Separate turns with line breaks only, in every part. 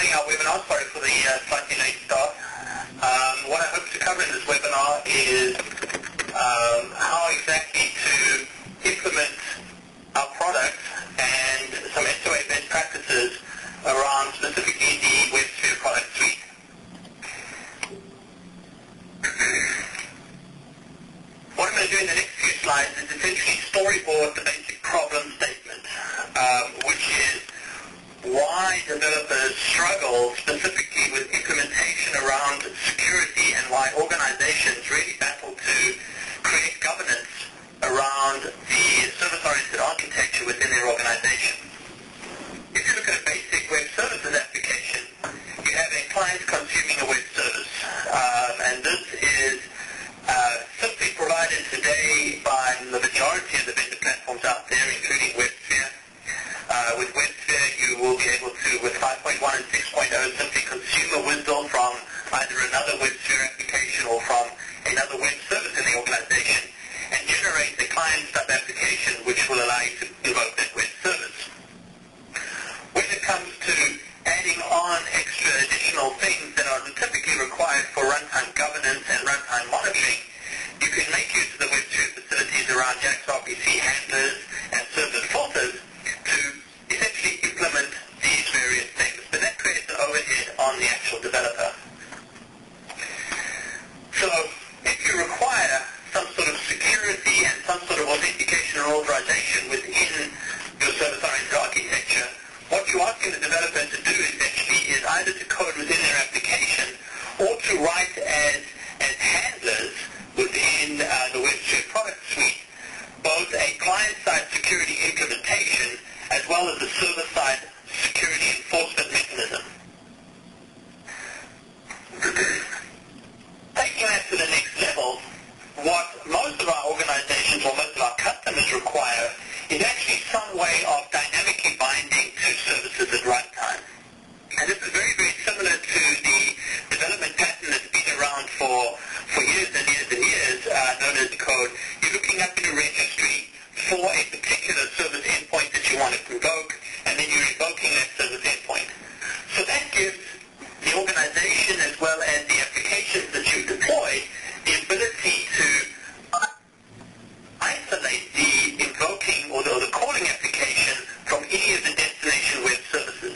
joining our webinar. Sorry for the slightly late start. What I hope to cover in this webinar is how exactly to implement our product and some SOA best practices around specifically the WebSphere product suite. What I'm going to do in the next few slides is essentially storyboard the basic problem statement, which is why developers struggle specifically with implementation around security and why organizations really battle to create governance around the service-oriented architecture within their organization. If you look at a basic web services application, you have a client consuming a web service, and this is simply provided today by the majority of the vendor platforms out there, including WebSphere. With WebSphere, you will be able to, with 5.1 and 6.0, simply consume a WSDL from either another WebSphere application or from another web service in the organization and generate the client-sub application which will allow you to invoke that web service. When it comes to adding on extra additional things that are typically required for runtime governance and runtime monitoring, you can make use of the WebSphere facilities around JAX RPC handlers and service filters to essentially implement these various things. But that creates an overhead on the actual developer. So if you require some sort of security and some sort of authentication or authorization within your service-oriented architecture, what you're asking the developer to do essentially is either to code within their application or to write as handlers within the WebSphere product suite both a client-side security implementation as well as a server-side security enforcement mechanism. Taking that to the next level, what most of our organizations or most of our customers require is actually some way of dynamically binding to services at runtime. And this is very, very similar to the development pattern that's been around for years and years and years, known as code. You're looking up in a registry for a particular service endpoint that you want to invoke, and then you're invoking that service endpoint. So that gives the organization as well as the applications that you deploy the ability to isolate the invoking or the calling application from any of the destination web services.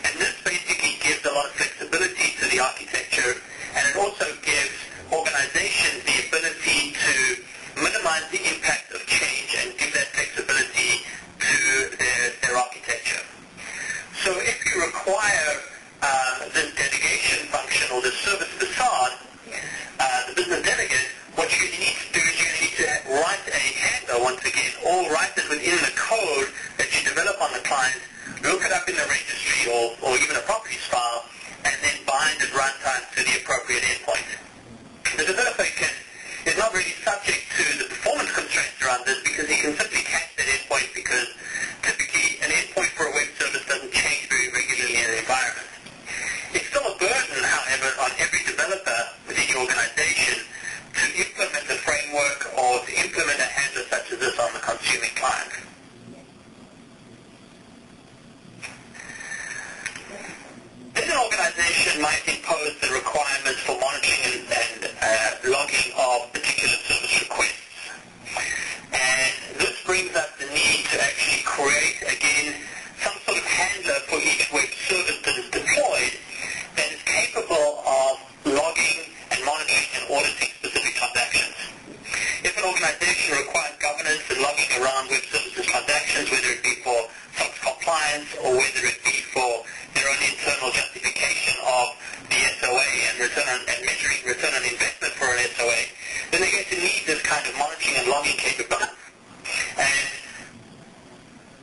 And this basically gives a lot of flexibility to the architecture, and it also gives organizations the ability to minimize the impact of change and give that flexibility to their architecture. So if you require this delegation function or the service facade, the business delegate, what you need to do is you need to write a handler once again, or write it within the code that you develop on the client, look it up in the registry or even a properties file, and then bind at runtime to the appropriate endpoint. The developer is not really subject to the performance constraints around this because he can simply catch that endpoint because typically an endpoint for a web service doesn't change very regularly in an environment. It's still a burden, however, on every developer within your organization to implement a framework or to implement a handler such as this on the consuming client. Then an organization might impose the requirements for monitoring and logging of particular service requests. And this brings up the need to actually create, again, some sort of handler for each web service that is deployed that is capable of logging and monitoring and auditing specific transactions. If an organization requires governance and logging around web services transactions, whether it be for SOX compliance or whether it be for their own internal justification of the SOA and measuring return on investment for an SOA, then they're going to need this kind of monitoring and logging capability. And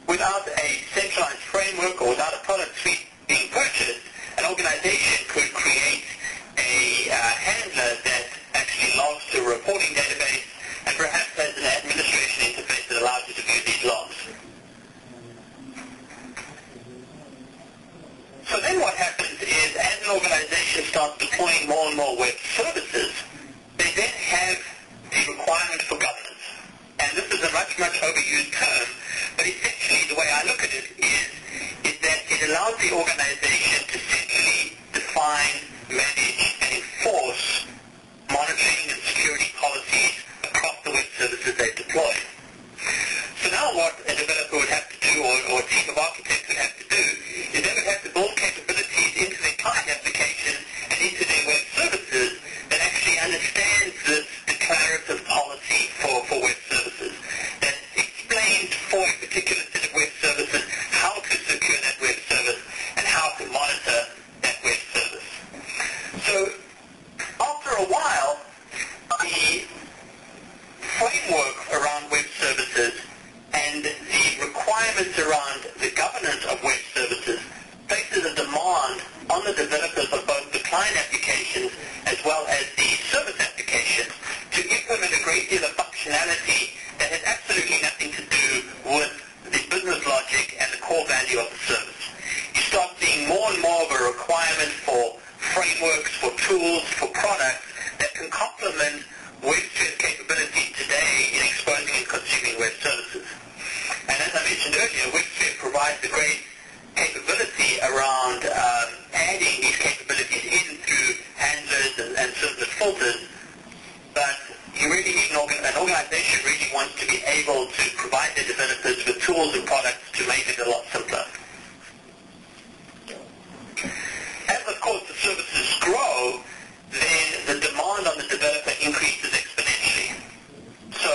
without a centralized framework or without a product suite being purchased, an organization could create a handler that actually logs to a reporting database and perhaps has an administration interface that allows you to view these logs. So then what happens is, as an organization starts deploying more and more web services, they then have the requirement for governance. And this is a much, much overused term, but essentially the way I look at it is that it allows the organization to centrally on the developers of both the client applications as well as the service applications to implement a great deal of functionality that has absolutely nothing to do with the business logic and the core value of the service. You start seeing more and more of a requirement for frameworks, for tools, for products that can complement WebSphere's capability today in exposing and consuming web services. And as I mentioned earlier, WebSphere provides a great capability around adding these capabilities in through handlers and servlet filters, but you really need an organization really wants to be able to provide their developers with tools and products to make it a lot simpler. As, of course, the services grow, then the demand on the developer increases exponentially. So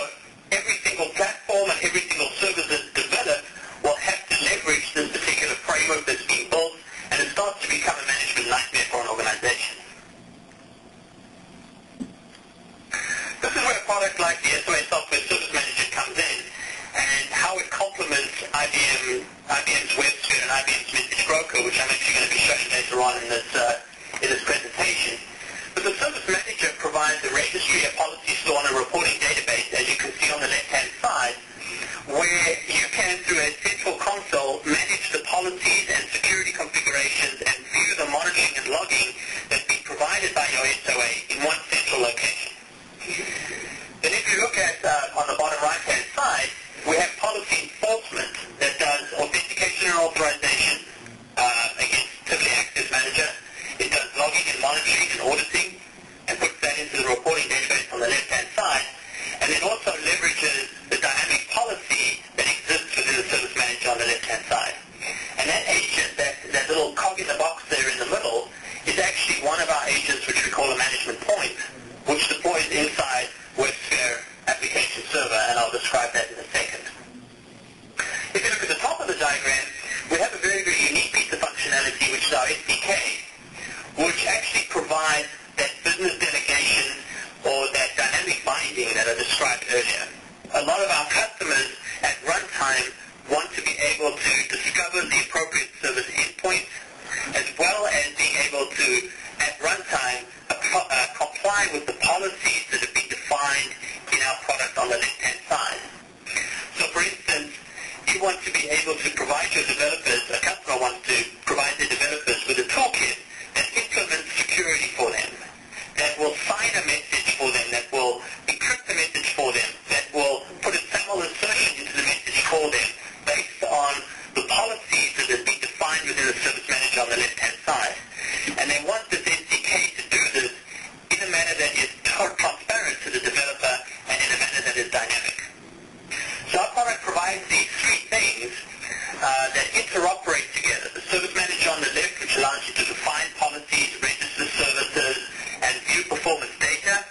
every single platform and every single service that's developed will have to leverage this particular framework that's being built, and it starts to become a management nightmare for an organization. This is where a product like the SOA Software Service Manager comes in, and how it complements IBM's WebSphere and IBM's Message Broker, which I'm actually going to be showing later on in this presentation. But the Service Manager provides a registry, a policy store, and a reporting database, as you can see on the left-hand side, where you can, through a central console, manage the policies and security configurations and view the monitoring and logging that's been provided by your SOA in one central location. Then if you look at, on the bottom right-hand side, we have policy enforcement that does authentication and authorization against Tivoli Access Manager. It does logging and monitoring and auditing and puts that into the reporting database on the left-hand side. And it also leverages the dynamic policy that exists within the Service Manager on the left-hand side. And that agent, that little cog in the box there in the middle, is actually one of our agents which we call a management point, which deploys inside WebSphere Application Server, and I'll describe that in a second. If you look at the top of the diagram, we have a very, very unique piece of functionality, which is our SDK, which actually provides that business delegation or that dynamic binding that I described earlier. A lot of our customers at runtime want to be able to discover the appropriate service endpoints, as well as being able to, at runtime, comply with the policies that have been defined in our product on the left-hand side. So, for instance, you want to be able to provide your developers, a customer wants to provide their developers with a toolkit that implements security for them, that will sign a message for them, that will encrypt the message for them, that will put a SAML insertion into the message for them based on the policies that have been defined within the Service Manager on the left-hand side. And they want this SDK to do this in a manner that is transparent to the developer and in a manner that is dynamic. So our product provides these three things that interoperate together. The Service Manager on the left, which allows you to define policies, register services, and view performance data.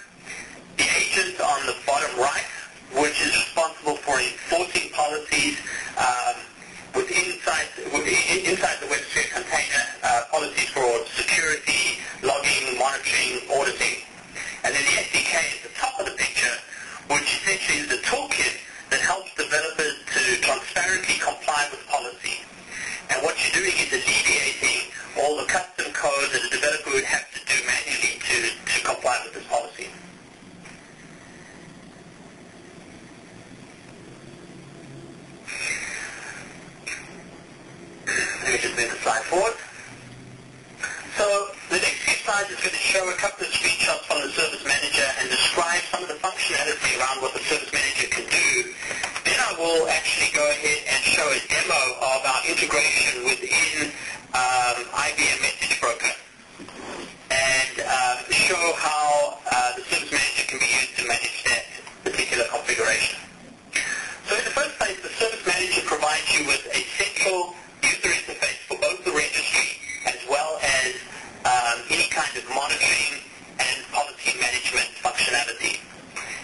The agent on the bottom right, which is responsible for enforcing policies inside the WebSphere container, policies for security, logging, monitoring, auditing. And then the SDK is the top of the picture, which essentially is the toolkit that helps developers to transparently comply with policy. And what you're doing is alleviating all the custom code that a developer would have to do manually to comply with this policy. Let me just move the slide forward. So the next few slides is going to show a couple of screenshots from the Service Manager and describe some of the functionality around what the Service Manager can do. Then I will actually go ahead and show a demo of our integration within IBM Message Broker and show how the Service Manager can be used to manage that particular configuration. So in the first place, the Service Manager provides you with a central user interface for both the registry as well as any kind of monitoring and policy management functionality.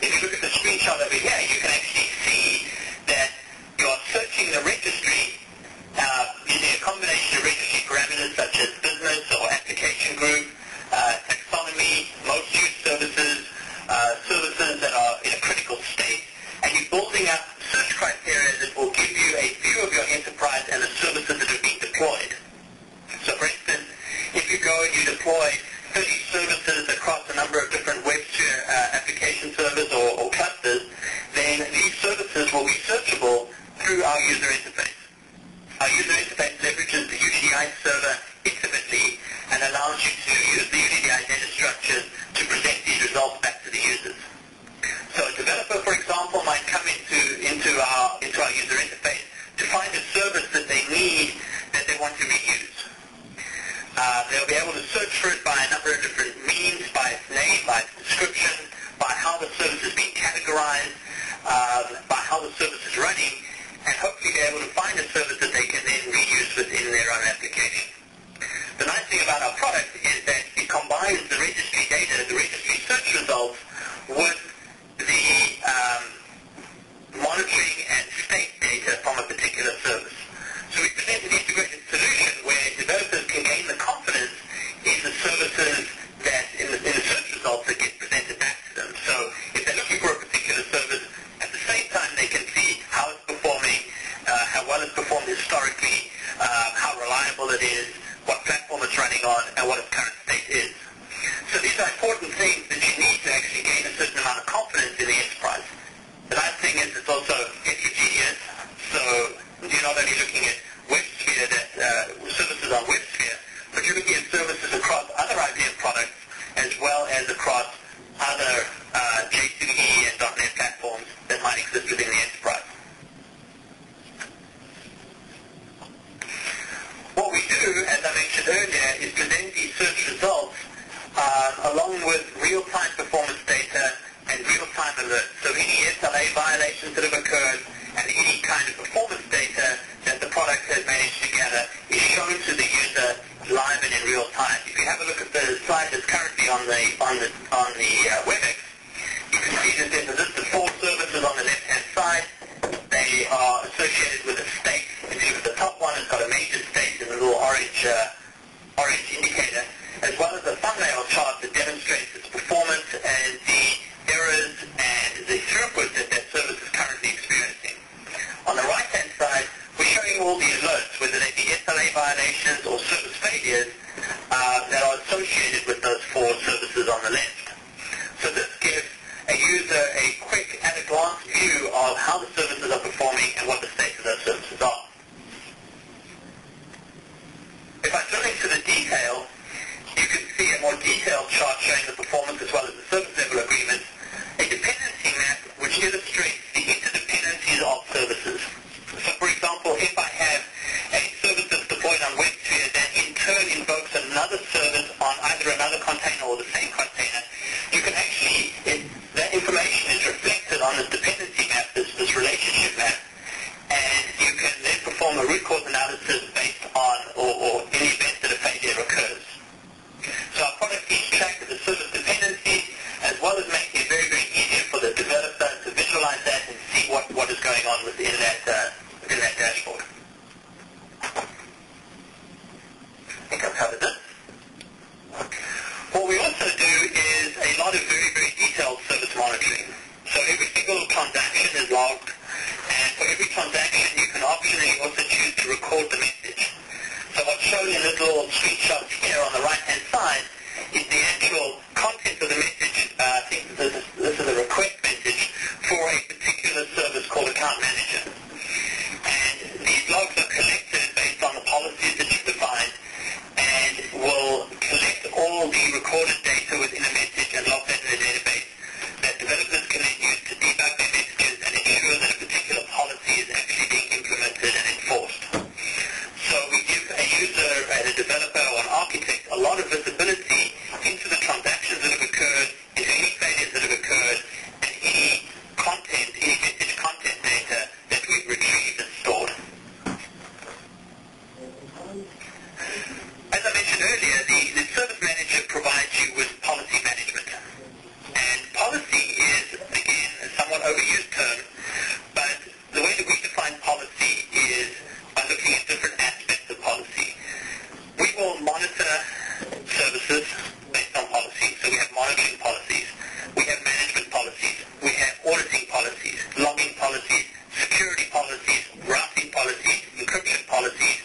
If you look at the screenshot over here, you can actually see that you're searching the registry using a combination of registry parameters such as business, go and you deploy 30 services across a number of different WebSphere application servers or clusters, then these services will be searchable through our user interface. Our user interface leverages the UDI server intimately and allows you to use the UDI data structures to present these results back to the users. So a developer, for example, might come into our user interface to find a service that they need that they want to reuse. They'll be able to search for it by a number of different means, by its name, by its description, by how the service is being categorized, by how the service is running, and hopefully be able to find a service that they can then reuse within their own application. The nice thing about our product is that it combines the registry data, the registry search results, with the monitoring and state data from a particular service. So we present an integrated solution where developers can gain the confidence in the services that, in the search results that get presented back to them. So if they're looking for a particular service, at the same time they can see how it's performing, how well it's performed historically, how reliable it is, what platform it's running on, and what its current state is. So these are important things that you need to actually gain a certain amount of confidence in the enterprise. The nice thing is it's also heterogeneous, so you're not only looking at WebSphere, services on WebSphere, but you're looking at services across other IBM products as well as across other J2E and .NET platforms that might exist within the enterprise. What we do, as I mentioned earlier, is present these search results along with real-time performance data and real-time alerts. So any SLA violations that have occurred and any kind of performance data that the product has managed to gather is shown to the user live and in real time. If you have a look at the slide that's currently on the WebEx, you can see that there's a list of 4 services on the left-hand side. They are associated with a state. If you look at the top one, it's got a major state and a little orange indicator, as well as a thumbnail chart that demonstrates its performance and the errors and the throughput that that service is currently experiencing. On the right-hand side, we're showing all the alerts, whether they be SLA violations or service failures that are associated with those 4 services on the left. So this gives a user a quick at-a-glance view of how the services are performing and what the state of those services are. If I drill into the detail, you can see a more detailed chart showing the performance as well as the service level agreements, a dependency map which illustrates the interdependencies of services. So for example, if I have a service that's deployed on WebSphere that in turn invokes another service on either another container or the same container, you can actually, that information is reflected on this dependency map, this relationship map, and you can then perform a root cause analysis based on, or in the event that a failure occurs. So our product keeps track of the service dependencies, as well as making it very, very easy for the developer to visualize that and see what is going on within that dashboard. I think I've covered this. What we also do is a lot of very, very detailed service monitoring. So every single transaction is logged, and for every transaction you can optionally also choose to record the message. So what's shown in this little screenshot here on the right-hand side is the actual content of the message. I think this is a request message for a particular service called Account Manager. And these logs are collected based on the policies that you've defined and will collect all the recorded data within a message and log that in a database that developers can then use to debug their messages and ensure that a particular policy is actually being implemented and enforced. So we give a user and a developer or an architect a lot of visibility into the transactions that have occurred, into any failures that have occurred, and any content, any message content data that we've retrieved and stored. As I mentioned earlier, the Service Manager provides you with policy management. And policy is, again, a somewhat overused term, but the way that we define policy is by looking at different aspects of policy. We will monitor services based on policy. So we have monitoring policies, we have management policies, we have auditing policies, logging policies, security policies, routing policies, encryption policies,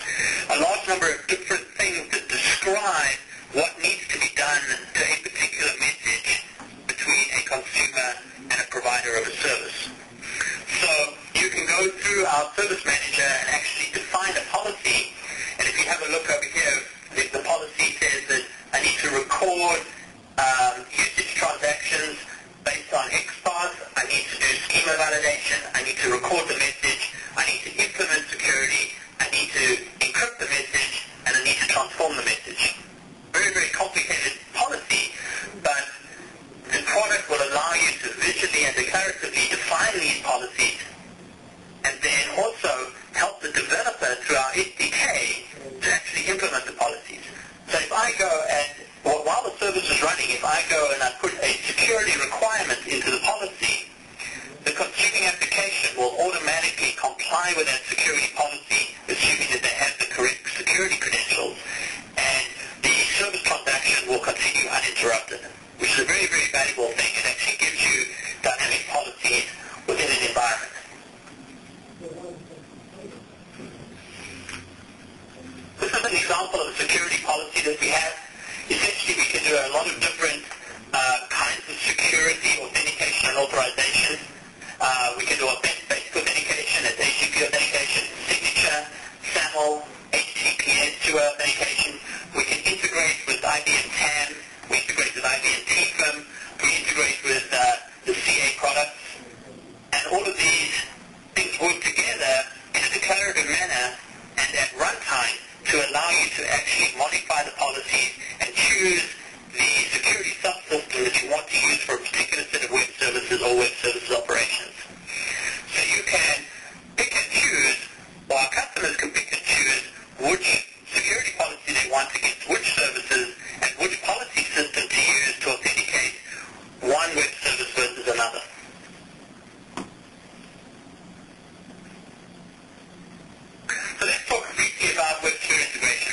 a large number of different things that describe what needs to be done to a particular message between a consumer and a provider of a service. So you can go through our service manager and actually define a policy. And if you have a look over here, the policy says that I need to record usage transactions based on XPath. I need to do schema validation. I need to record the message. I need to implement security. I need to encrypt the message. And I need to transform the message. Very, very complicated policy, but the product will allow you to visually and declaratively define these policies and then also help the developer through our SDK to actually implement the policies. So if I go and, while the service is running, if I go and I put a security requirement into the policy, the consuming application will automatically comply with that security policy, assuming that they have the correct security credentials, and the service transaction will continue uninterrupted, which is a very, very valuable thing. It actually gives you dynamic policies within an environment. This is an example of a security policy that we have. Essentially, we can do a lot of different kinds of security, authentication, and authorization. We can do event-based authentication, that's HTTP authentication, signature, SAML, HTTPS to authentication. We can integrate with IBM TAM. We integrate with IBM TFIM. We integrate with the CA products. And all of these things work together in a declarative manner and at runtime to allow you to actually modify the policies and choose the security subsystem that you want to use for a particular set of web services or web services operations. So you can pick and choose, or our customers can pick and choose which security policy they want against which services and which policy system to use to authenticate one web service versus another. So let's talk briefly about WebSphere integration.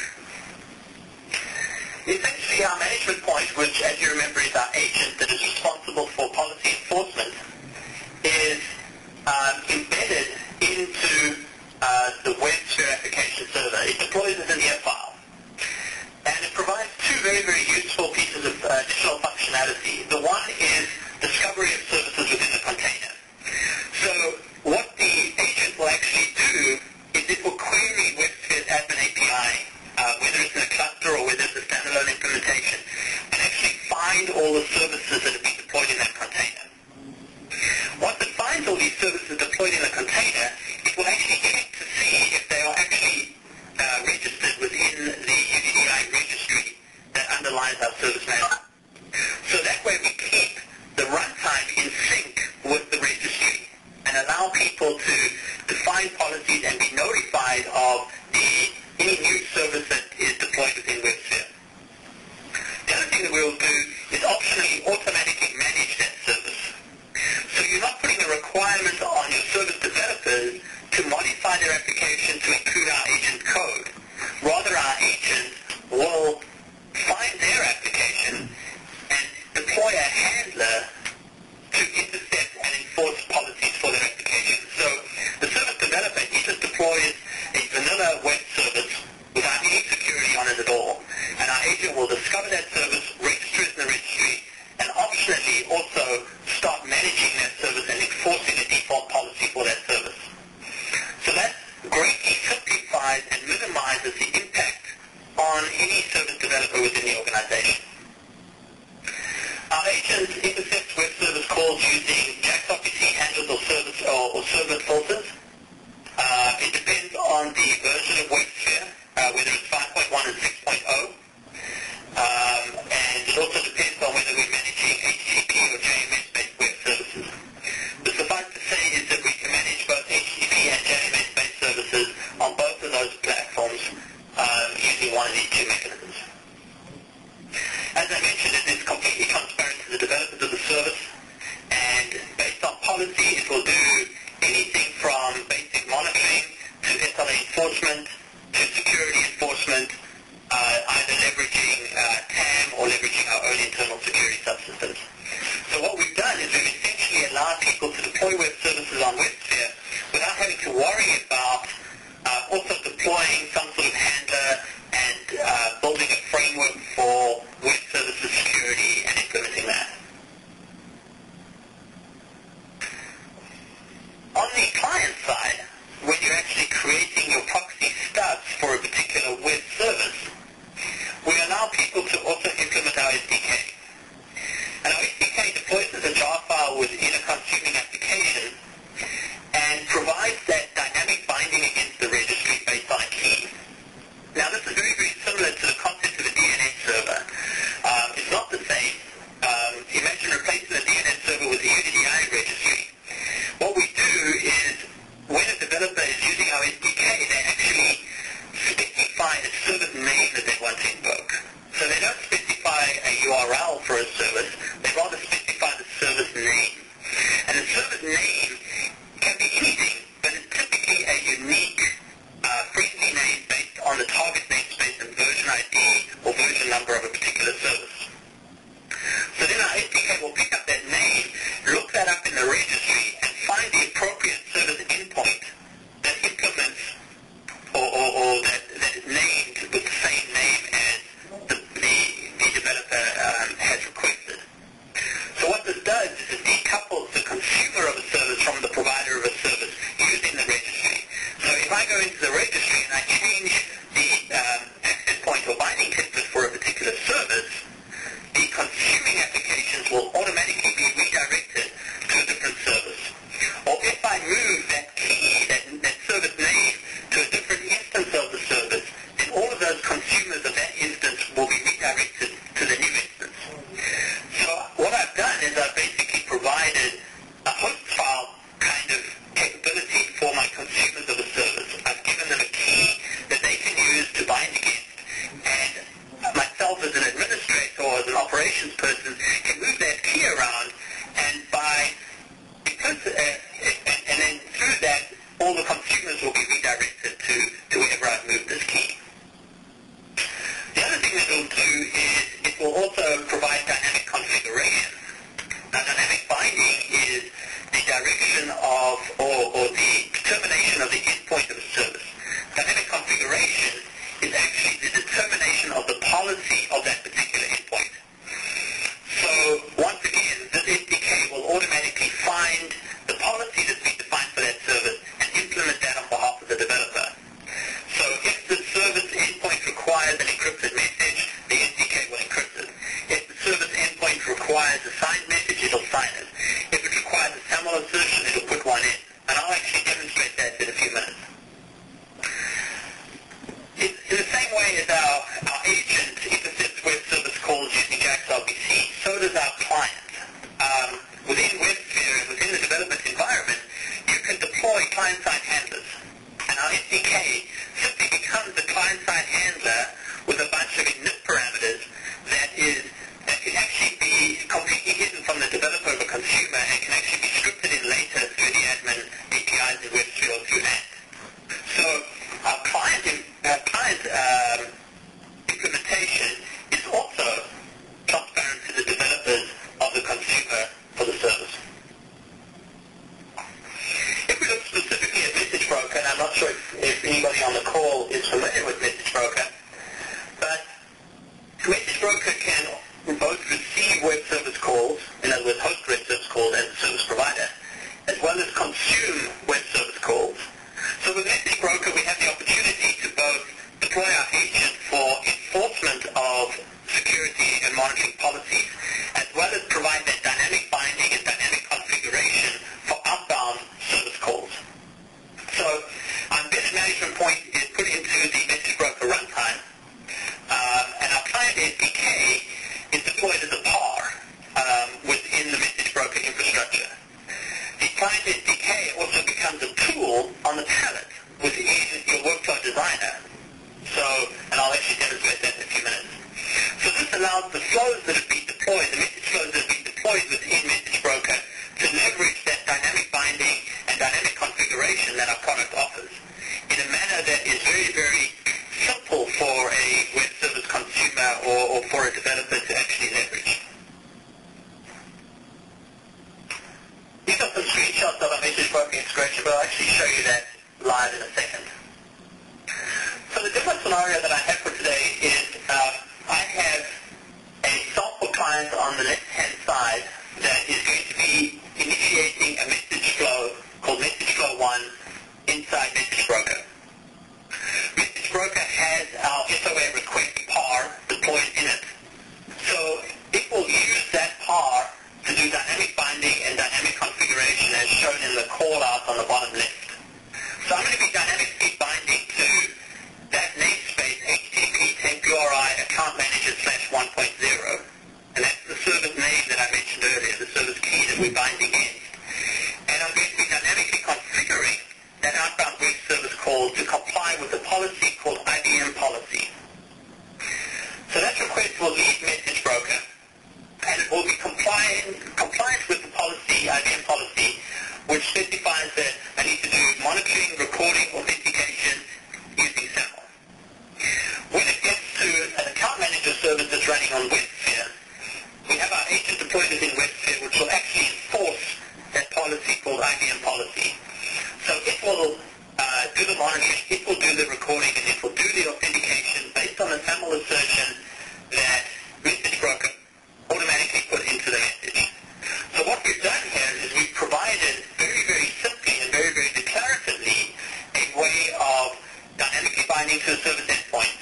Essentially, our management point, which, as you remember, is our agent that is responsible for policy enforcement, is embedded into the WebSphere application server. It deploys it in the file. And it provides two very, very useful pieces of additional functionality. The one is discovery of services within the container. So what the agent will actually do is it will query WebSphere's admin API, whether it's in a cluster or whether it's a standalone implementation, and actually find all the services that have been deployed in that container. Once it finds all these services deployed in a container, it will actually check to see if they are actually registered within the UDDI registry that underlies our service manager. So that way we keep the runtime in sync with the registry and allow people to define policies and be notified of any new service that is deployed within WebSphere. The other thing that we will do is optionally automatically manage that service. So you're not putting a requirement on your service developers to modify their application to include our agent code. Rather, our agent will find their application and deploy a handler to intercept and enforce policies for their application. So the service developer, he just deploys a vanilla web service without any security on it at all. And our agent will discover that service, register it in the registry, and optionally also start managing that service and enforcing the default policy for that service. So that greatly simplifies and minimizes the impact on any service developer within the organization. Our agent intercepts web service calls using JAX-RPC handlers or servlet filters. It depends on the version of WebSphere, whether it's 5.1 and 6.0. And it also depends on whether we're managing HTTP or JMS-based web services. But suffice to say is that we can manage both HTTP and JMS-based services on both of those platforms using one of these two mechanisms. As I mentioned, it is completely transparent to the developers of the service, and based on policy, it will do anything from basic monitoring to SLA enforcement to security enforcement, either for a service, they rather specify the service name. And the service name can be anything, but it's typically a unique friendly name based on the target namespace and version ID or version number of a particular service. So then our SDK will pick up that name, look that up in the registry, and find the appropriate service endpoint that implements or that is named with the same name as the developer has requested. So what this does is it decouples the consumer of a service from the provider of a service using the registry. So if I go into the registry and I change the access point or binding template for a particular service, the consuming applications will automatically be redirected to a different service. Or if I move that key, that service name, to a different instance of the service, then all of those consumers of that instance will be redirected to the new instance. So what I've done is I've basically provided a host file kind of capability for my consumers of a service. I've given them a key that they can use to bind against, and myself as an administrator or as an operations person can move that key around, and then through that all the consumers will be redirected to wherever I've moved this key. The other thing that it will do is it will also provide dynamic configuration. Now, dynamic binding is the direction of or the determination of the endpoint of a service. Dynamic configuration is actually the determination of the policy of that particular endpoint. So once again, this SDK will automatically find the policy that's been defined for that service and implement that on behalf of the developer. So if the service endpoint requires an encrypted message, the SDK will encrypt it. If the service endpoint requires a signed message, it'll sign it. If it requires a SAML insertion, it'll put one in. And I'll actually demonstrate that in a few minutes. In the same way as our agent intercepts web service calls using JAX RPC, so does our client. Within WebSphere and within the development environment, you can deploy client-side handlers. And our SDK simply becomes the client-side handler with a bunch of init parameters that can actually be completely hidden from the developer of a consumer and can actually be scripted in later through the admin APIs in WebSphere or through that. So our client implementation is also transparent to the developers of the consumer for the service. If we look specifically at Message Broker, and I'm not sure if anybody on the call is familiar with Message Broker, but Message Broker can both receive web service calls, in other words, host web service calls as a service provider, as well as consume web service calls. So with Message Broker, we have the opportunity to both deploy our agent for enforcement of security and monitoring policies, as well as provide that dynamic binding and dynamic configuration for outbound service calls. So our embedded management point is put into the Message Broker runtime, and our client SDK is deployed as a PAR within the Message Broker infrastructure. The client SDK also becomes a tool on the palette within your workflow designer. So, and I'll actually demonstrate that in a few minutes. So this allows the flows that have been deployed, the message flows that have been deployed within Message Broker, to leverage that dynamic binding and dynamic configuration that our product offers in a manner that is very, very simple for a web service consumer or for a developer to actually leverage. These are some screenshots of our Message Broker integration, but I'll actually show you that live in a second. So the different scenario that I have for today is I have a software client on the left-hand side that is going to be initiating a message flow called Message Flow 1 inside Message Broker. Message Broker has our SOA request PAR deployed in it. So it will use that PAR to do dynamic binding and dynamic configuration as shown in the call-out on the bottom left. So I'm going to be dynamically binding to that namespace HTTP temp URI account manager /1.0, and that's the service name WebSphere, we have our agent deployed within WebSphere, which will actually enforce that policy called IBM policy. So it will do the monitoring, it will do the recording, and it will do the authentication based on the SAML assertion that message broker automatically put into the message. So what we've done here is we've provided very, very simply and very, very declaratively a way of dynamically binding to a service endpoint,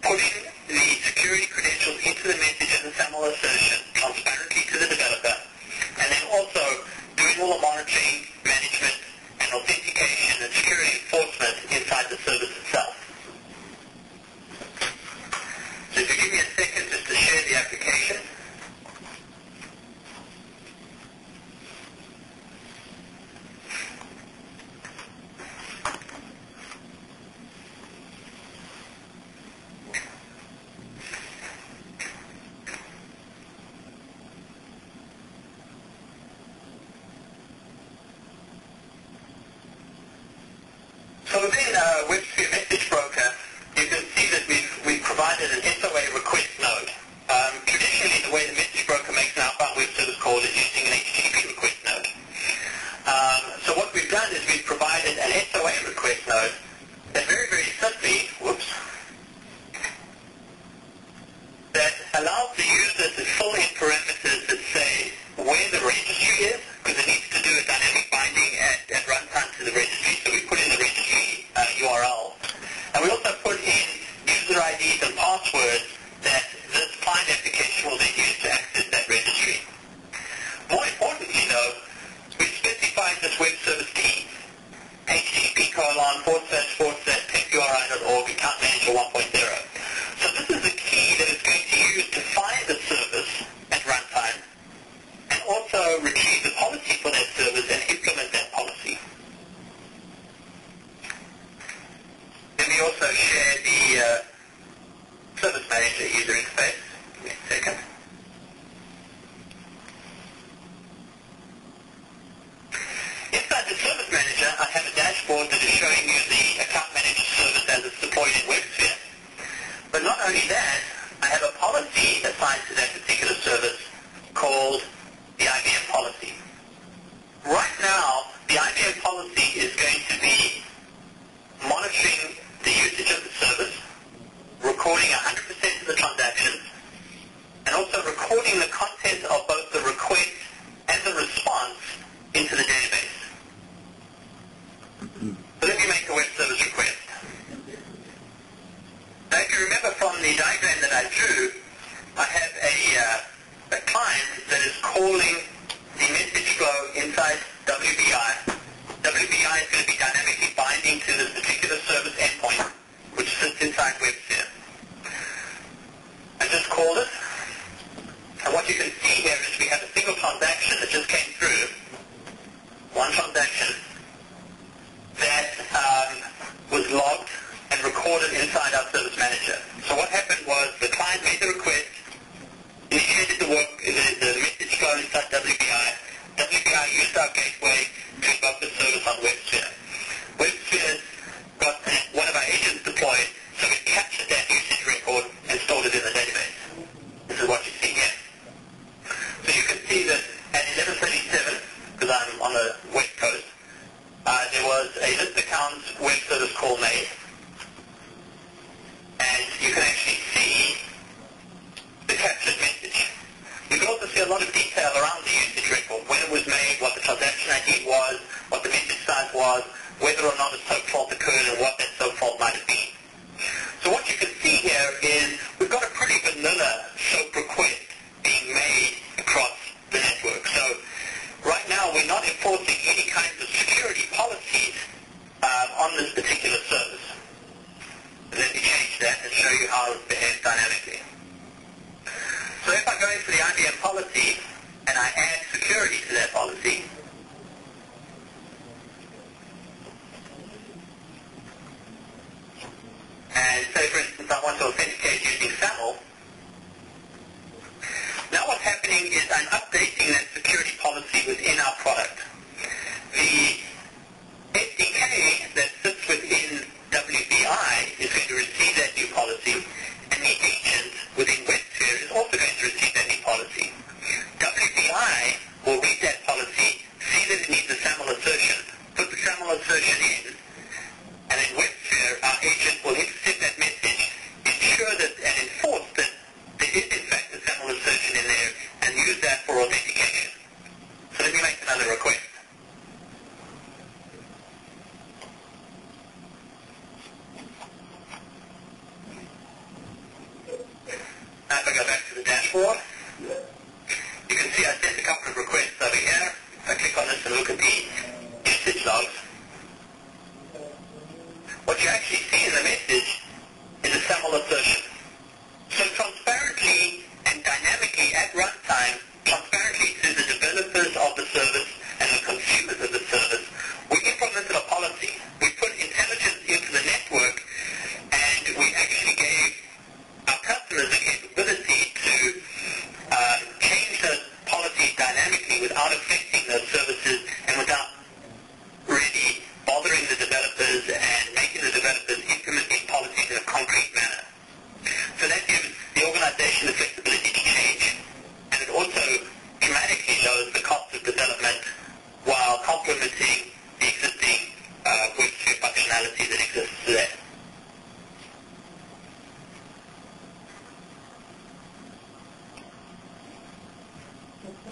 putting the security credentials into the message as a SAML assertion transparently to the developer, and then also doing all the monitoring, management, and authentication and security enforcement inside the service itself. So if you give me a second just to share the application. So within WebSphere Message Broker, you can see that we've provided an SOA request node. Traditionally, the way the Message Broker makes an outbound web service call is using an HTTP request node. So what we've done is we've provided an SOA request node that very, very simply, that allows the user to fill in parameters that say where the registry is, because it needs to do a dynamic binding at runtime to the registry. So we put in the registry URL. And we also put in user IDs and passwords that this client application will then use to access that registry. More importantly, though, we specified this web service key, http://techuri.org account manager 1.0. So this is the key that it's going to use to find the service at runtime and also retrieve the policy for that service and implement that policy. Let me also share the service manager user interface. Give me a second. Inside the service manager, I have a dashboard that is showing you the account manager service as it's deployed in WebSphere. But not only that, I have a policy assigned to that particular service called the IBM policy. Right now, the IBM policy is going to be monitoring the usage of the service, recording 100% of the transactions, and also recording the content of both the request and the response into the database. So let me make a web service request. Now if you remember from the diagram that I drew, I have a client that is calling the message flow inside WBI. WBI is going to be dynamically binding to this particular service endpoint, which sits inside WebSphere. I just called it, and what you can see here is we have a single transaction that just came through, one transaction that was logged and recorded inside our service manager. So what happened was the client made the request, initiated the message flow inside WBI. WBI used our gateway to invoke the service on WebSphere. WebSphere's got one of our agents deployed, so it captured that usage record and stored it in the database. This is what you see here. So you can see that at 11:37, because I'm on the West Coast, there was a list accounts web service call made. And you can actually see the captured message. You can also see a lot of detail around the usage record, when it was made, what the transaction ID was, what the message size was, whether or not a soap fault occurred, and what that soap fault might have been. So what you can see here is we've got a pretty vanilla SOAP request being made across the network. So right now we're not enforcing any kinds of security policies on this particular service. Let me change that and show you how it behaves dynamically. So if I go into the IBM policy and I add security to that policy, and say for instance I want to authenticate using SAML, now what's happening is I'm updating that security policy within our product. The SDK that sits within WBI is going to receive that new policy, and the agent within WebSphere is that for authentication. So let me make another request. Now if I go back to the dashboard, you can see I sent a couple of requests over here. If I click on this and look at the usage logs, what you actually see in the message is a SAML assertion. So transparently and dynamically at runtime, transparently to the developers of the service and the consumers of the service, we implemented a policy. We put intelligence into the network, and we actually gave our customers the capability to change those policies dynamically without affecting those services and without really bothering the developers and making the developers implement these policies in a concrete manner. So that gives the organization the flexibility to change, and it also dramatically lowers the cost of development while complementing the existing WebSphere functionality that exists today.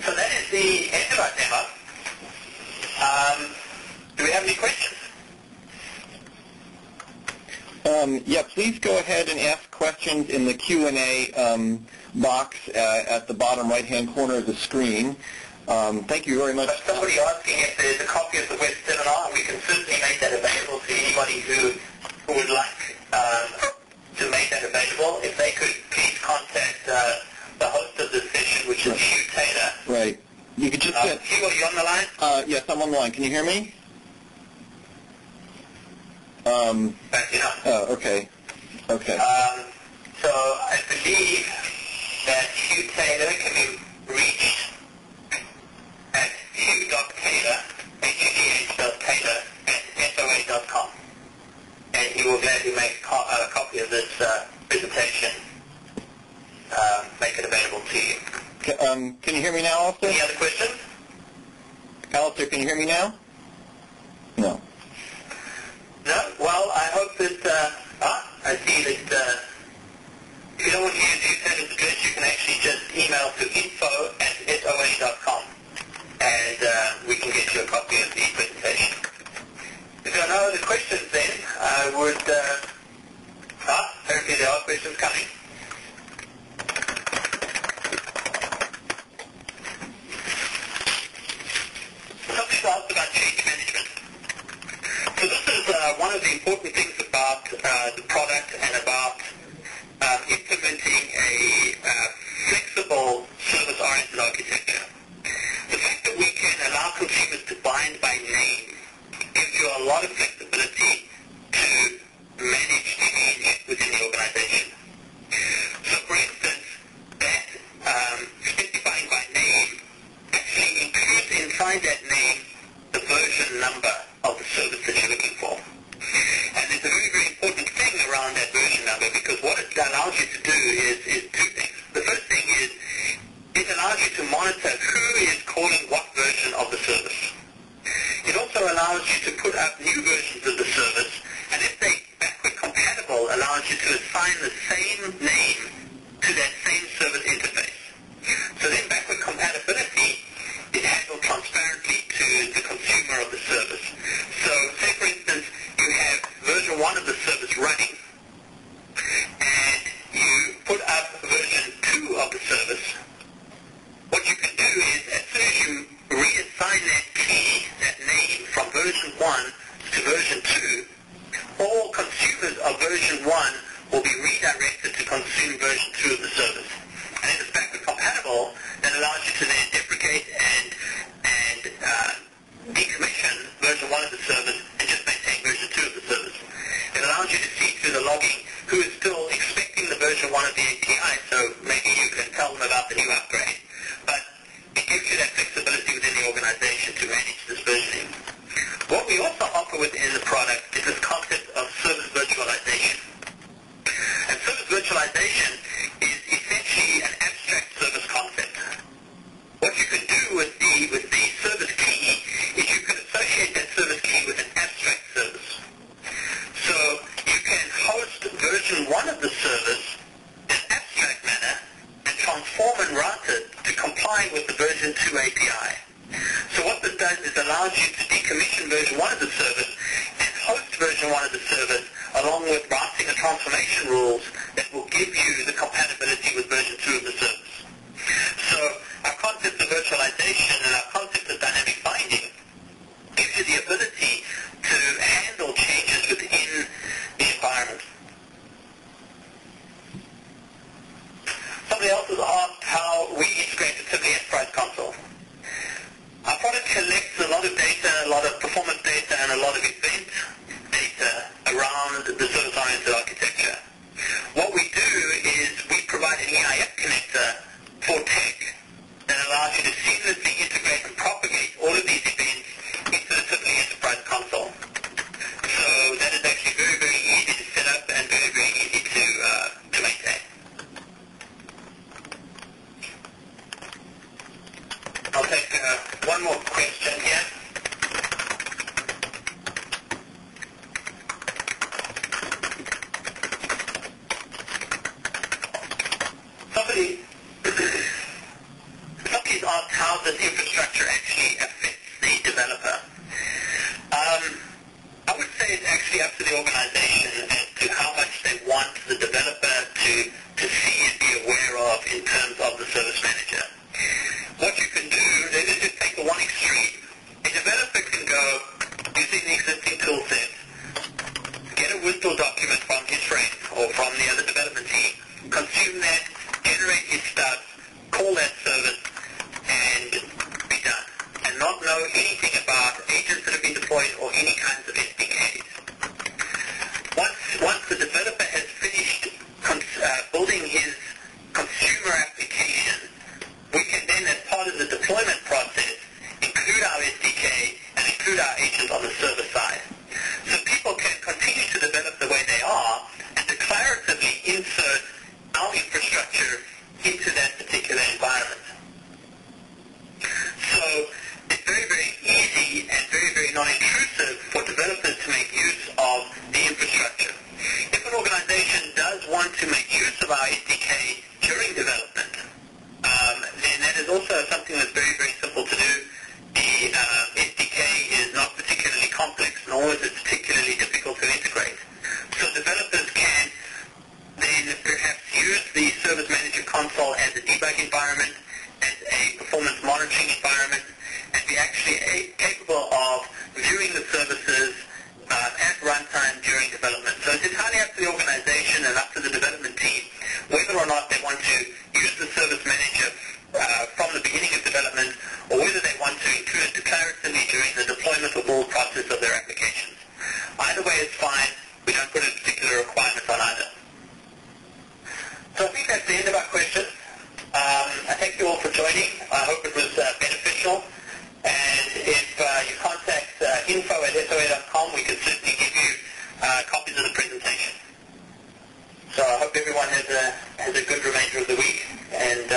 So that is the end of our demo. Do we have any questions?
Yeah, please go ahead and ask questions in the Q&A box at the bottom right-hand corner of the screen. Thank you very much.
But somebody asking if there's a copy of the web seminar, we can certainly make that available to anybody who would like to make that available. If they could please contact the host of this session, which is Hugh Taylor.
Right. You could just
Hugh, are you on the line?
Yes, I'm on the line. Can you hear me?
Oh,
okay. Okay.
So I believe that Hugh Taylor can be reached at hugh.taylor, hugh.taylor@SOA.com. And he will gladly make a copy of this presentation, make it available to you.
Can you hear me now, Alistair?
Any other questions?
Alistair, can you hear me now? No.
No? Well, I hope that, I see that if you don't want to use Hugh Taylor's address, you can actually just email to info@SOA.com, and we can get you a copy of the presentation. If there are no other questions then, I would, apparently there are questions coming. Something's asked about change management. So this is one of the important things about the product and about implementing a flexible service-oriented architecture. The fact that we can allow consumers to bind by name gives you a lot of flexibility to manage change within the organization. So for instance, that specifying by name actually includes inside that name the version number of the service that you're looking for. And there's a very, very important thing around that version number, because what it allows you to do is two things. The first thing is it allows you to monitor who is calling what version of the service. It also allows you to put up new versions of the service, and if they're backward compatible, allows you to assign the same name to that same service interface. So then backward compatibility is handled transparently to the consumer of the service. So say for instance you have version 1 of the service running, and you put up version 2 of the service. What you can do is, as soon as you reassign that key, that name, from version 1 to version 2, all consumers of version 1 will be redirected to consume version 2 of the service. And if it's backward compatible, that allows you to then deprecate and decommission version 1 of the service and just maintain version 2 of the service. It allows you to see through the logging who is still expecting the version 1 of the API, so maybe you can tell them about the new upgrade. But it gives you that flexibility within the organization to manage this versioning. What we also offer within the product is this concept of service virtualization. And service virtualization is essentially an abstract service concept. What you can do with the service key is you can associate that service key with an abstract service. So you can host version 1 of the service in an abstract manner and transform perform and route it to comply with the version 2 API. So what this does is allows you to decommission version 1 of the service and host version 1 of the service along with routing and transformation rules that will give you the compatibility with version 2 of the service. So our concept of virtualization and our concept of dynamic binding gives you the ability to handle changes within the environment. Somebody else has asked how we integrate it to the enterprise console. Our product collects a lot of data, a lot of performance data, and a lot of event data around the service-oriented architecture. What we do is we provide an EIF connector for tech that allows you to seamlessly integrate and propagate all of these events into the Tivoli Enterprise console. So that is actually very, very easy to set up and very, very easy to maintain. I'll take one more question here. Somebody's asked how this infrastructure actually affects the developer. I would say it's actually up to the organization as to how much they want the developer to see and be aware of in terms of the service manager. What you can do, let's just take the one extreme. A developer can go using the existing tool set, get a WSDL document from his friend or from the other development team, consume that, generate his stuff, call that service, and be done. And not know anything about agents that have been deployed or any kinds of SDKs. Once the developer has finished building his consumer application, we can then, as part of the deployment process, include our SDK and include our agent on the server side. So people can continue to develop the way they are and declaratively insert our infrastructure into that particular environment. So it's very, very easy and very, very non-intrusive for developers to make use of the infrastructure. If an organization does want to make use of our SDK during development, then that is also something that's very, very simple to do. The SDK is not particularly complex, nor is it particularly difficult to integrate. So developers can then perhaps use the Service Manager console as a debug environment, as a performance monitoring environment, and be actually capable of viewing the services at runtime during development. So it's entirely up to the organization and up to the development team whether or not they want to use the Service Manager from the beginning of development, or whether they want to include it declaratively during the deployment or build process of their applications. Either way is fine. We don't put a particular requirement on either. So I think that's the end of our questions. I thank you all for joining. I hope it was beneficial. And if you contact info@soa.com, we can certainly give you copies of the presentation. So I hope everyone has a good remainder of the week. And